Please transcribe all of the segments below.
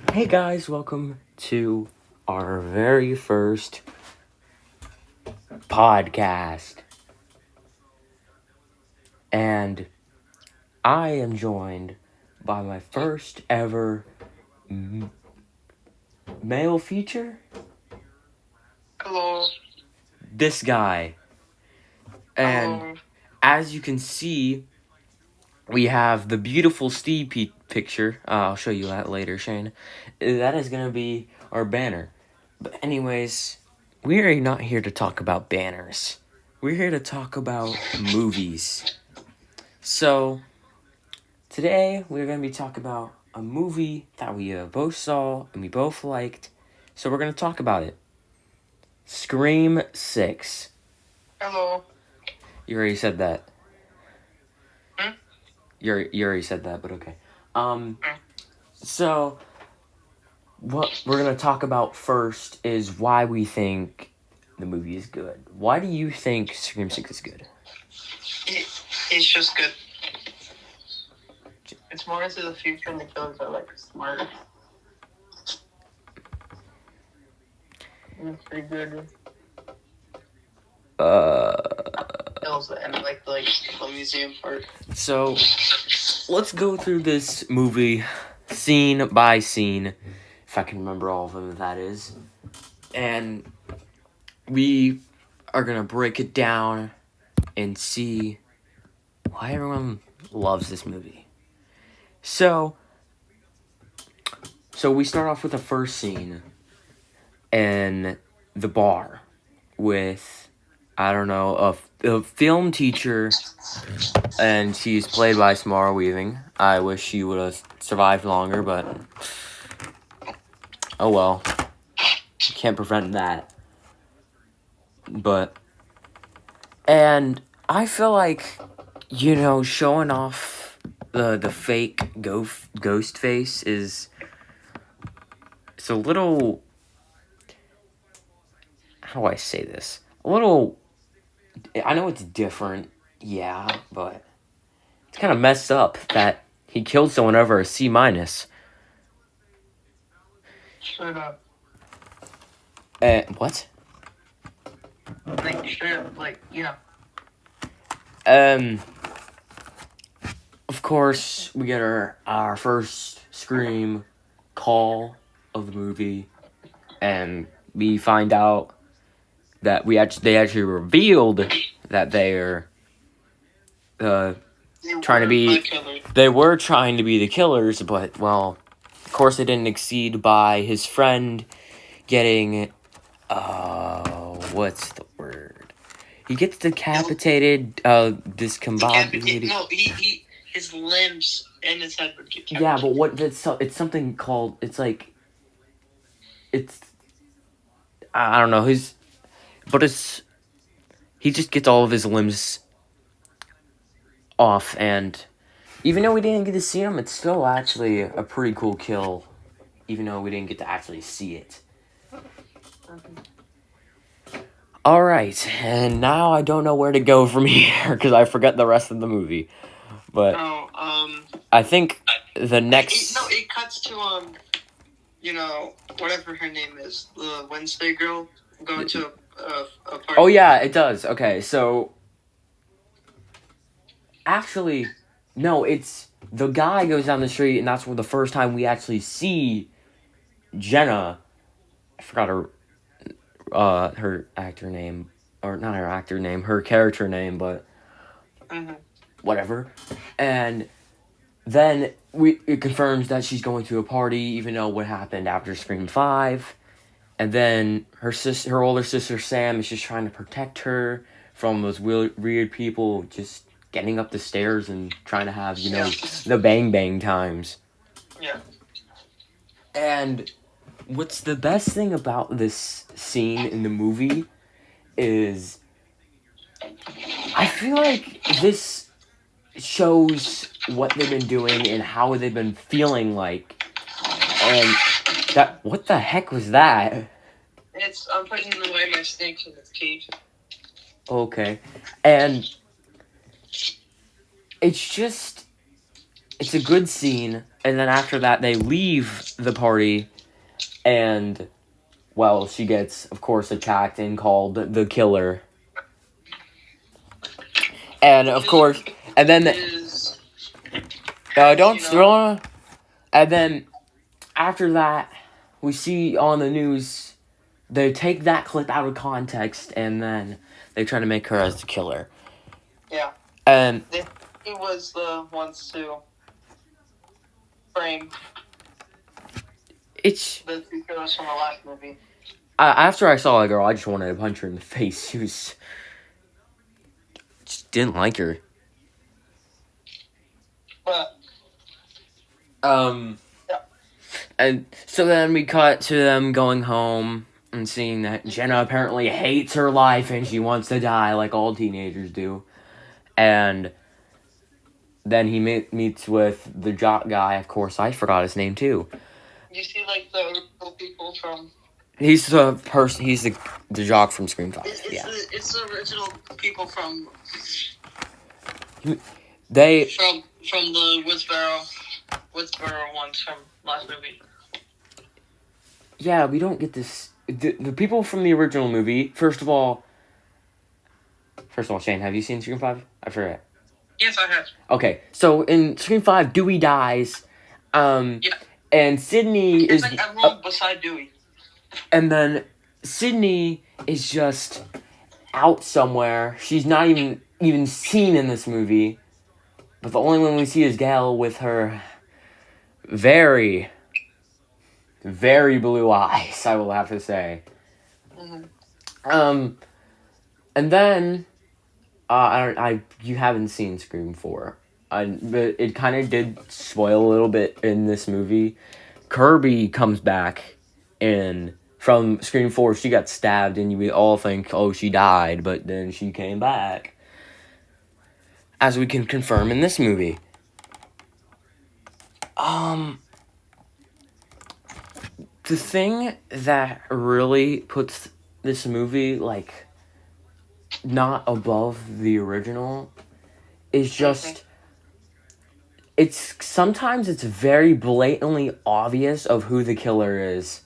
Hey guys, welcome to our very first podcast. And I am joined by my first ever male feature, Hello. this guy. And Hello. as you can see, we have the beautiful Steve picture. I'll show you that later, Shane. That is going to be our banner. But anyways, we are not here to talk about banners. We're here to talk about movies. So, today we're going to be talking about a movie that we both saw and we both liked. So, we're going to talk about it. Scream 6. Hello. You already said that. Hmm? You already said that, but okay. So, what we're going to talk about first is why we think the movie is good. Why do you think Scream 6 is good? It's just good. It's more into the future and the killers are like smart. It's pretty good. Kills and like the museum part. So, let's go through this movie scene by scene, if I can remember all of them, that is. And we are going to break it down and see why everyone loves this movie. So we start off with the first scene in the bar with, I don't know, a film teacher, and she's played by Samara Weaving. I wish she would have survived longer, but oh well. Can't prevent that. And I feel like, showing off the fake ghost face it's a little, how do I say this? I know it's different, yeah, but it's kind of messed up that he killed someone over a C-. Straight up. What? Like straight up, like, yeah. Of course, we get our first Scream call of the movie, and we find out that they actually revealed that they're trying to be. They were trying to be the killers, but well, of course they didn't exceed by his friend getting. What's the word? He gets decapitated. Discombobulated. No, his limbs and his head would get decapitated. Yeah, but it's something called. It's like. It's. I don't know. He just gets all of his limbs off, and even though we didn't get to see him, it's still actually a pretty cool kill, even though we didn't get to actually see it. Alright, and now I don't know where to go from here, because I forgot the rest of the movie. But I think the next... It cuts to, whatever her name is, the Wednesday girl, going to a party. Oh yeah, it does. Okay, so... Actually, no, it's... The guy goes down the street, and that's the first time we actually see Jenna. I forgot her actor name, or not her actor name, her character name, but whatever. And then it confirms that she's going to a party, even though what happened after Scream 5. And then her older sister Sam is just trying to protect her from those weird people just getting up the stairs and trying to have, the bang times. Yeah. And what's the best thing about this scene in the movie is I feel like this shows what they've been doing and how they've been feeling like. And what the heck was that? I'm putting away my snakes in its cage. Okay. And it's a good scene. And then after that, they leave the party, and, well, she gets, of course, attacked and called the killer. And, of course, and then, don't throw. And then, after that, we see on the news, they take that clip out of context, and then they try to make her as the killer. Yeah. And he was the ones to frame it's the two killers from the last movie. After I saw the girl, I just wanted to punch her in the face. She was just didn't like her. But yeah. And so then we cut to them going home and seeing that Jenna apparently hates her life and she wants to die like all teenagers do. And then he meets with the jock guy. Of course, I forgot his name too. You see, like, the original people from... He's the person. He's the jock from Scream 5. It's the original people from... From the Woodsboro ones from last movie. Yeah, we don't get this... The people from the original movie, first of all, Shane, have you seen Scream 5? I forget. Yes, I have. Okay, so in Scream 5, Dewey dies. Yeah. And Sydney is... like everyone beside Dewey. And then Sydney is just out somewhere. She's not even seen in this movie. But the only one we see is Gail with her very, very blue eyes, I will have to say. Mm-hmm. And then, you haven't seen Scream 4. But it kind of did spoil a little bit in this movie. Kirby comes back from Scream 4. She got stabbed, and you all think, oh, she died, but then she came back. As we can confirm in this movie. The thing that really puts this movie, like, not above the original is just... Sometimes it's very blatantly obvious of who the killer is.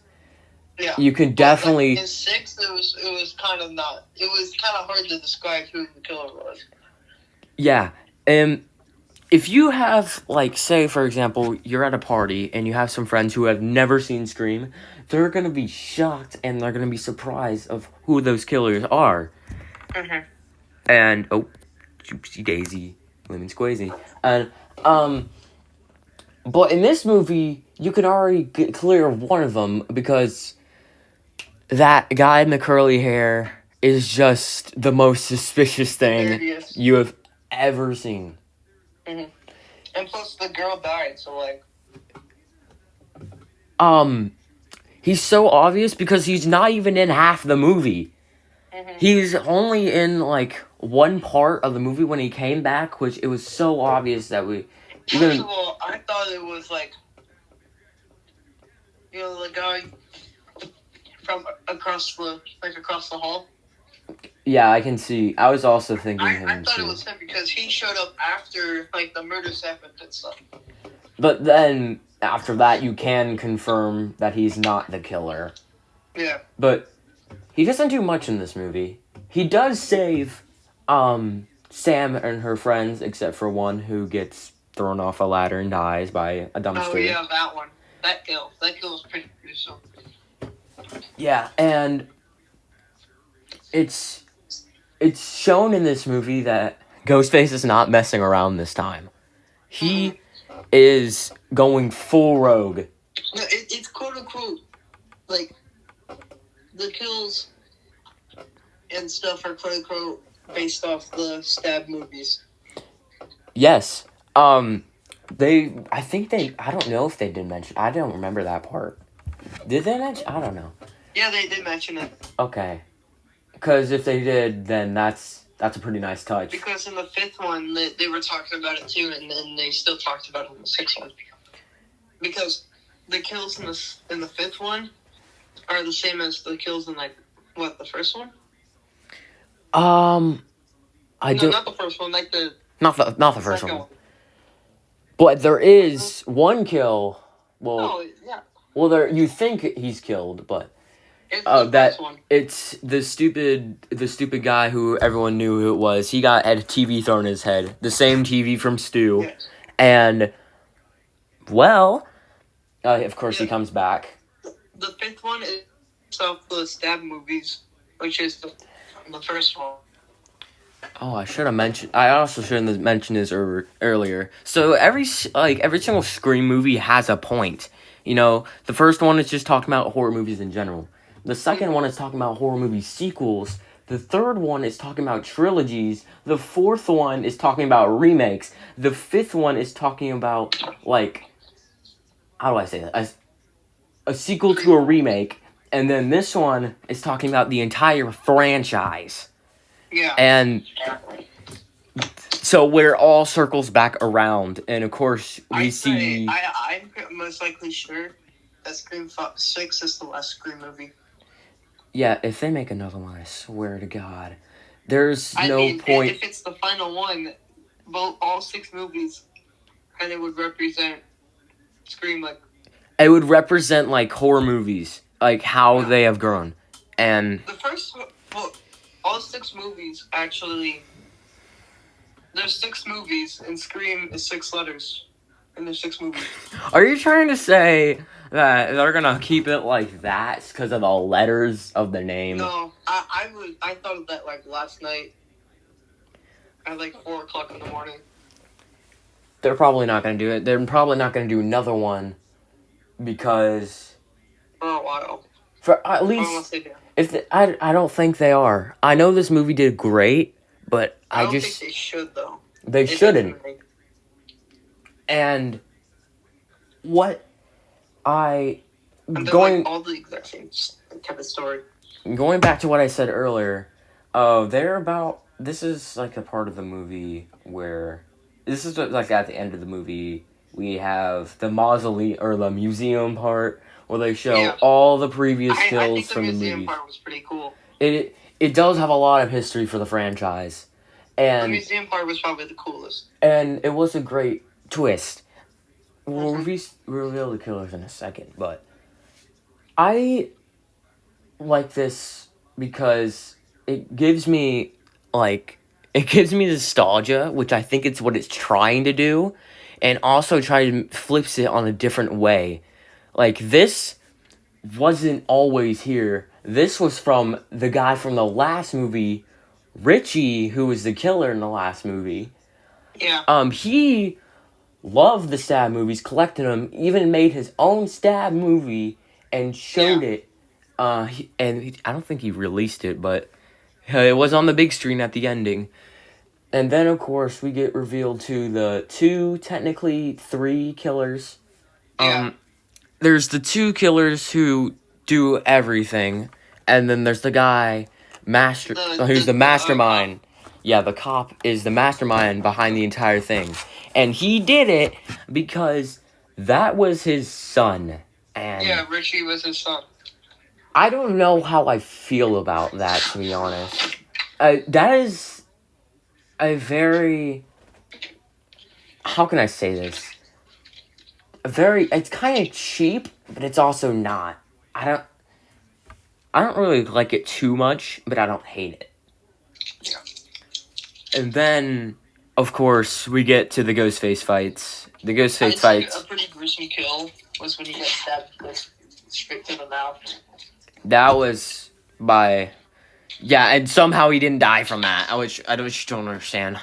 Yeah. You can definitely... in 6, it was kind of not... It was kind of hard to describe who the killer was. Yeah. If you have, like, say, for example, you're at a party and you have some friends who have never seen Scream, they're going to be shocked and they're going to be surprised of who those killers are. Mm-hmm. And, Oopsie Daisy, Lemon Squeezy. And, but in this movie, you can already get clear of one of them because that guy in the curly hair is just the most suspicious thing you have ever seen. Mm-hmm. And plus, the girl died, so, like... He's so obvious because he's not even in half the movie. Mm-hmm. He's only in, like, one part of the movie when he came back, which it was so obvious that we... First of all, I thought it was, like... the guy from across the hall. Yeah, I can see. I was also thinking him, I thought it was him because he showed up after, like, the murders happened and stuff. But then, after that, you can confirm that he's not the killer. Yeah. But he doesn't do much in this movie. He does save, Sam and her friends, except for one who gets thrown off a ladder and dies by a dumpster. Oh, yeah, that one. That kill was pretty gruesome. Yeah, and it's shown in this movie that Ghostface is not messing around this time. He is going full rogue. No, it's quote unquote, like, the kills and stuff are quote unquote based off the Stab movies. Yes. I don't know if they did mention, I don't remember that part. Did they mention? I don't know. Yeah, they did mention it. Okay. Because if they did, then that's a pretty nice touch. Because in the 5th one, they were talking about it too, and then they still talked about it in the 6th one. Because the kills in the 5th one are the same as the kills in, like, what, the first one? Not the first one, like the... Not the first one. But there is one kill. Well, Oh, yeah. well, there you think he's killed, but It's the that first one. it's the stupid guy who everyone knew who it was. He got a TV thrown in his head, the same TV from Stu, Yes. and well, of course he Yeah. comes back. The fifth one is off the stab movies, which is the first one. Oh, I should have mentioned. I also should have mentioned this earlier. So every single Scream movie has a point. You know, the first one is just talking about horror movies in general. The second one is talking about horror movie sequels. The third one is talking about trilogies. The fourth one is talking about remakes. The fifth one is talking about, like, how do I say that? A sequel to a remake. And then this one is talking about the entire franchise. Yeah. And so where all circles back around, and of course we see. I'm most likely sure that Scream 6 is the last Scream movie. Yeah, if they make another one, I swear to God, there's no point. If it's the final one, all 6 movies, and it would represent Scream like. It would represent like horror movies, like how they have grown, and the first. Well, all 6 movies actually. There's 6 movies, and Scream is 6 letters. And there's 6 movies. Are you trying to say that they're gonna keep it like that because of the letters of the name? No, I thought of that like last night. At like 4:00 in the morning. They're probably not gonna do it. They're probably not gonna do another one because For a while. for at least I don't think they are. I know this movie did great, but I don't think they should though. They shouldn't. And what and going like all the exact same type of story. Going back to what I said earlier, this is like a part of the movie where this is like at the end of the movie we have the mausoleum or the museum part where they show all the previous kills from the movie. The museum part was pretty cool. It does have a lot of history for the franchise. And the museum part was probably the coolest. And it was a great twist. We'll reveal the killers in a second, but I like this because it gives me nostalgia, which I think it's what it's trying to do, and also flips it on a different way. Like, this wasn't always here. This was from the guy from the last movie, Richie, who was the killer in the last movie. Yeah. He loved the stab movies, collected them, even made his own stab movie and showed it. I don't think he released it, but it was on the big screen at the ending. And then, of course, we get revealed to the technically 3 killers. There's the 2 killers who do everything, and then there's the guy, who's the mastermind. Yeah, the cop is the mastermind behind the entire thing. And he did it because that was his son. And yeah, Richie was his son. I don't know how I feel about that, to be honest. That is a very... How can I say this? It's kind of cheap, but it's also not. I don't really like it too much, but I don't hate it. Yeah. And then, of course, we get to the Ghostface fights. The Ghostface fights. A pretty gruesome kill was when he got stabbed straight to the mouth. That was by... Yeah, and somehow he didn't die from that, which I just don't understand.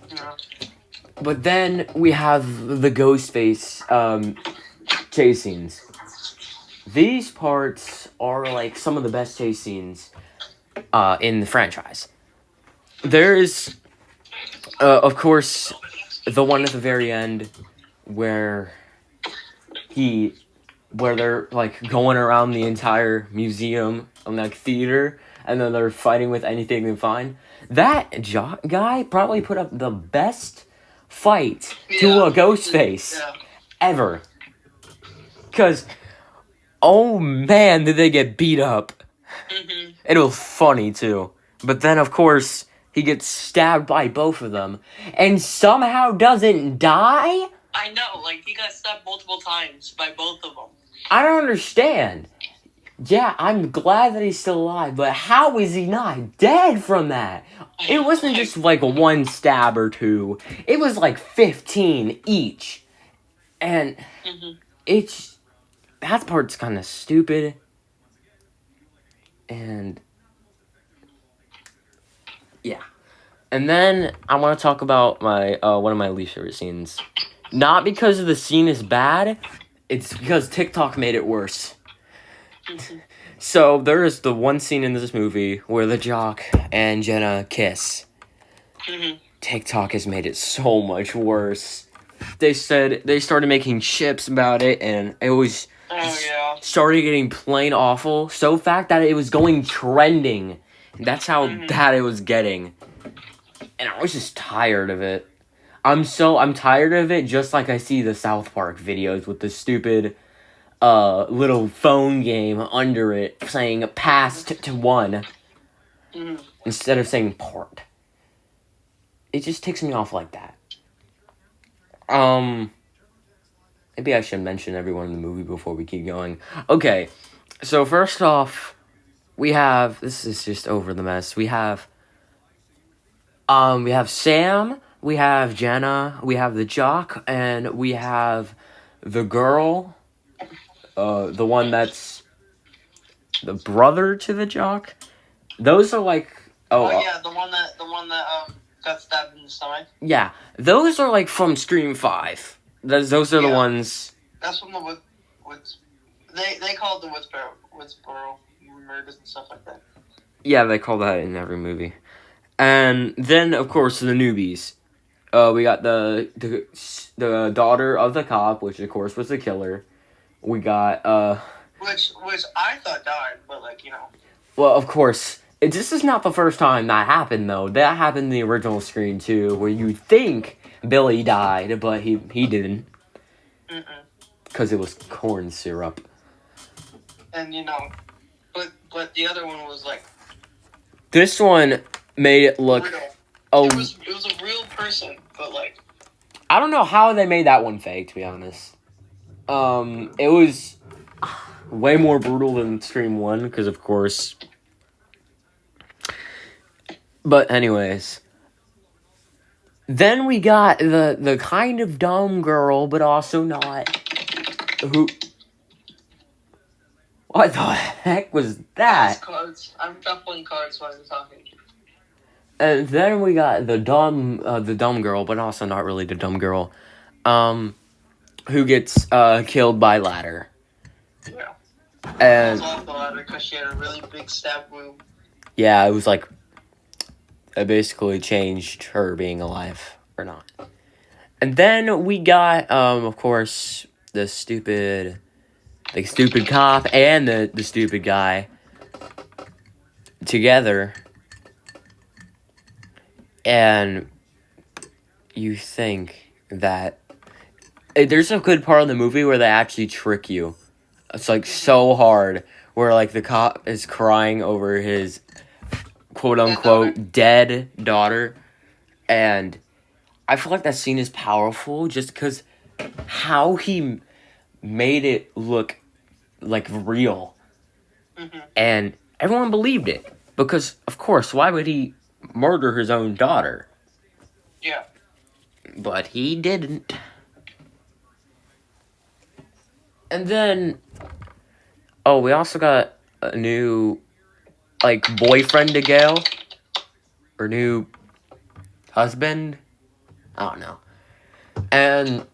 Yeah. But then we have the Ghostface chase scenes. These parts are like some of the best chase scenes in the franchise. There is, of course, the one at the very end where they're like going around the entire museum and like theater, and then they're fighting with anything they find. That guy probably put up the best fight to a Ghostface ever. Because, oh man, did they get beat up. Mm-hmm. It was funny too. But then, of course, he gets stabbed by both of them and somehow doesn't die? I know, like, he got stabbed multiple times by both of them. I don't understand. Yeah, I'm glad that he's still alive, but how is he not dead from that? It wasn't just like one stab or two. It was like 15 each. And it's... That part's kind of stupid. And... Yeah. And then I want to talk about my one of my least favorite scenes. Not because the scene is bad, it's because TikTok made it worse. So there is the one scene in this movie where the jock and Jenna kiss. TikTok has made it so much worse. They said they started making chips about it, and it was started getting plain awful. So fact that it was going trending. That's how bad it was getting. And I was just tired of it. I'm tired of it, just like I see the South Park videos with the stupid little phone game under it saying passed to one instead of saying part. It just ticks me off like that. Maybe I should mention everyone in the movie before we keep going. Okay, so first off, we have, this is just over the mess. We have Sam, we have Jenna, we have the jock, and we have the girl, the one that's the brother to the jock. Those are like, the one that got stabbed in the stomach. Yeah, those are like from Scream 5. Those are the ones. That's from the they call it the Woodsboro murders and stuff like that. Yeah, they call that in every movie. And then, of course, the newbies. We got the daughter of the cop, which of course was the killer. We got which I thought died, but Well, of course, this is not the first time that happened though. That happened in the original Scream too, where you think Billy died, but he didn't. Because it was corn syrup. And but the other one was like. This one made it look. Real. Oh, it was a real person, but like. I don't know how they made that one fake, to be honest. It was way more brutal than Scream 1, because of course. But anyways. Then we got the kind of dumb girl, but also not. Who? What the heck was that? Cards. I'm shuffling cards while I'm talking. And then we got the dumb girl, but also not really the dumb girl, who gets killed by ladder. Yeah. And she was off the ladder because she had a really big stab wound. Yeah, it was like it basically changed her being alive or not. And then we got, of course, the stupid cop and the stupid guy together. And you think that there's a good part of the movie where they actually trick you. It's like so hard, where like the cop is crying over his quote unquote dead daughter, and I feel like that scene is powerful just because how he made it look like real, and everyone believed it because of course why would he murder his own daughter? Yeah. But he didn't. And then, we also got a new, boyfriend to Gale. Or new husband. I don't know. And,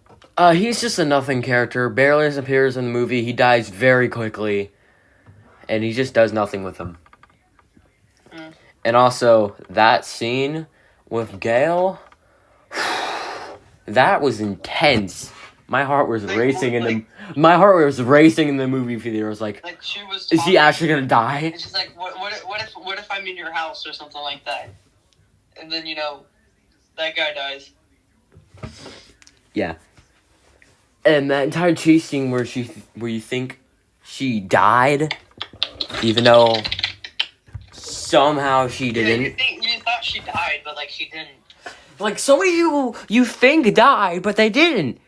he's just a nothing character. Barely appears in the movie. He dies very quickly. And he just does nothing with him. And also, that scene with Gale, that was intense. My heart was racing in the movie theater. I was like she was talking, is he actually gonna die? And she's like, what if I'm in your house or something like that? And then that guy dies. Yeah. And that entire chase scene where you think she died, even though somehow she didn't. You thought she died, but she didn't. Like so many people you think died, but they didn't.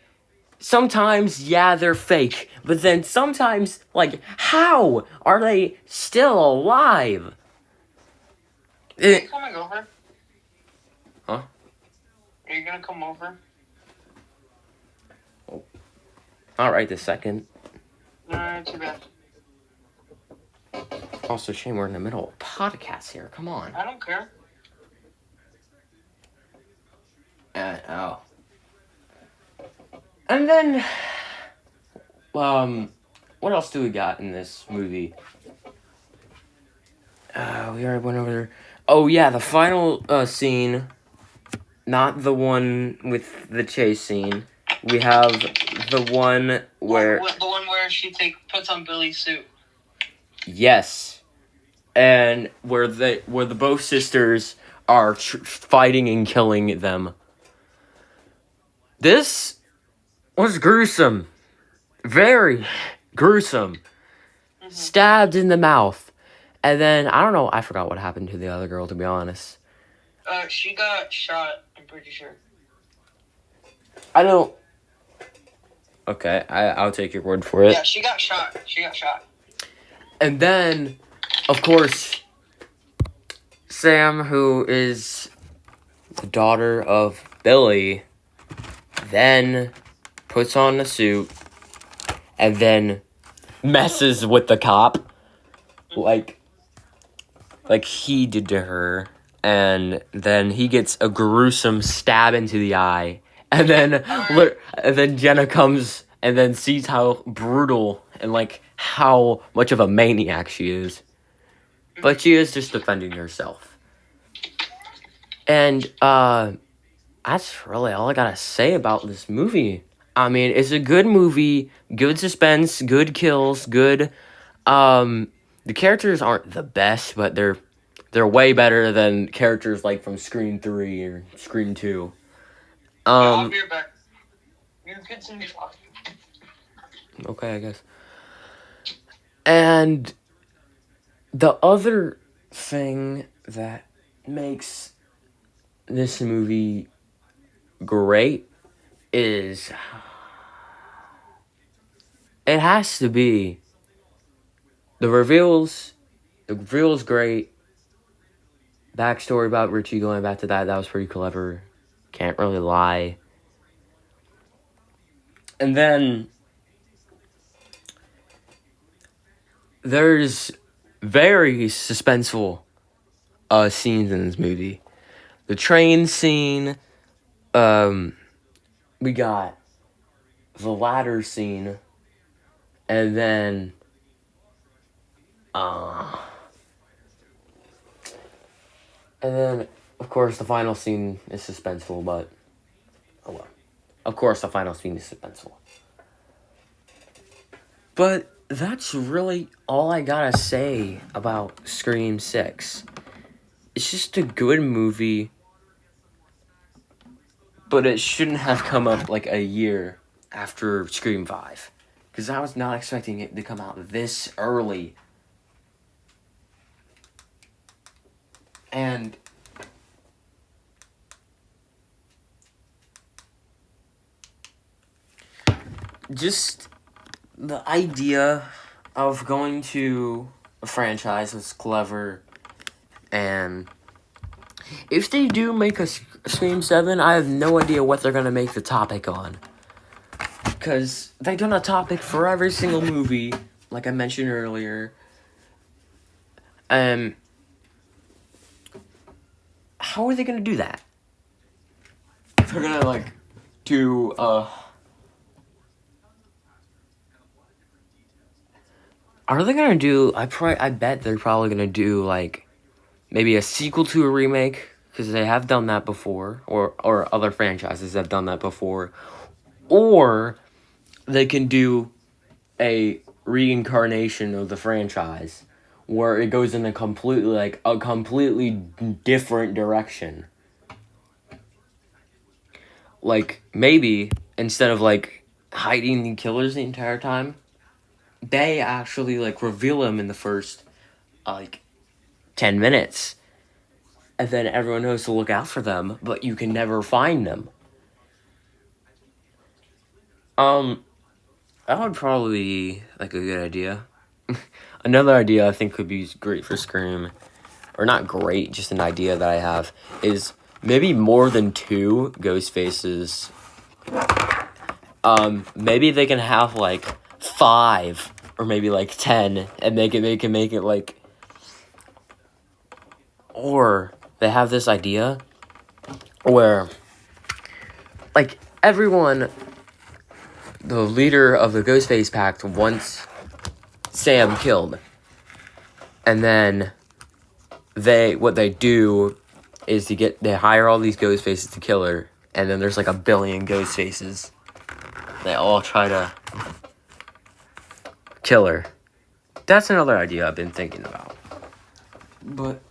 sometimes, yeah, they're fake, but then sometimes, like, how are they still alive? Are you coming over? Huh? Are you gonna come over? Not right this second. No, too bad. Also, Shane, we're in the middle of a podcast here. Come on. I don't care. Oh. And then, what else do we got in this movie? We already went over there. Oh, yeah, the final scene, not the one with the chase scene. We have the one where... The one where she puts on Billy's suit. Yes. And where the both sisters are fighting and killing them. This was gruesome. Very gruesome. Mm-hmm. Stabbed in the mouth. And then, I don't know, I forgot what happened to the other girl, to be honest. She got shot, I'm pretty sure. I don't... Okay, I'll take your word for it. Yeah, she got shot. And then, of course, Sam, who is the daughter of Billy, then puts on the suit and then messes with the cop like he did to her, and then he gets a gruesome stab into the eye, and then Jenna comes and then sees how brutal and like how much of a maniac she is, but she is just defending herself. And that's really all I gotta say about this movie. I mean, it's a good movie, good suspense, good kills, good. The characters aren't the best, but they're way better than characters like from Scream 3 or Scream 2. I'll be right back. You kids can talk. Okay, I guess. And the other thing that makes this movie great is it has to be the reveals. The reveal's great. Backstory about Richie, going back to that was pretty clever. Can't really lie. And then there's very suspenseful scenes in this movie. The train scene, we got the ladder scene, and then of course the final scene is suspenseful, but oh well. Of course the final scene is suspenseful. But that's really all I gotta say about Scream 6. It's just a good movie, but it shouldn't have come up like a year after Scream 5. Because I was not expecting it to come out this early. And just the idea of going to a franchise was clever. And if they do make a Scream 7, I have no idea what they're going to make the topic on. Because they've done a topic for every single movie, like I mentioned earlier. How are they going to do that? They're going to, like, do, Are they going to do... I bet they're probably going to do, like, maybe a sequel to a remake, because they have done that before, or other franchises have done that before. Or they can do a reincarnation of the franchise, where it goes in a completely different direction. Like, maybe, instead of, like, hiding the killers the entire time, they actually, like, reveal them in the first, 10 minutes. And then everyone knows to look out for them, but you can never find them. That would probably be like a good idea. Another idea I think could be great for Scream, or not great, just an idea that I have, is maybe more than 2 ghost faces. Maybe they can have like 5 or maybe like 10 and make it like, or they have this idea where like everyone, the leader of the Ghostface Pact wants Sam killed, and then what they do is they hire all these ghost faces to kill her, and then there's like 1 billion ghost faces. They all try to kill her. That's another idea I've been thinking about. But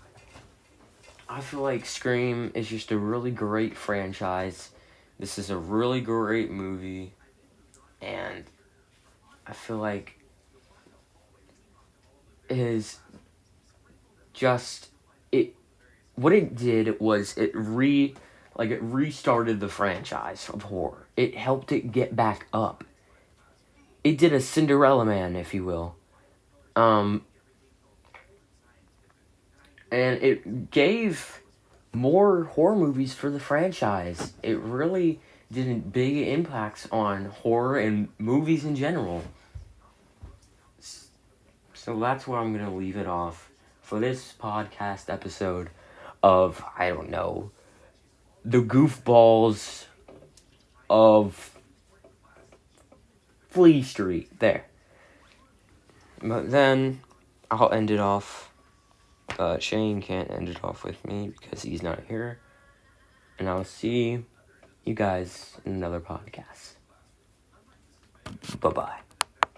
I feel like Scream is just a really great franchise. This is a really great movie, and I feel like it is just it. What it did was it restarted the franchise of horror. It helped it get back up. It did a Cinderella Man, if you will. And it gave more horror movies for the franchise. It really did big impacts on horror and movies in general. So that's where I'm going to leave it off for this podcast episode of, I don't know, the goofballs of Flea Street. There. But then I'll end it off. Shane can't end it off with me because he's not here. And I'll see you guys in another podcast. Bye-bye.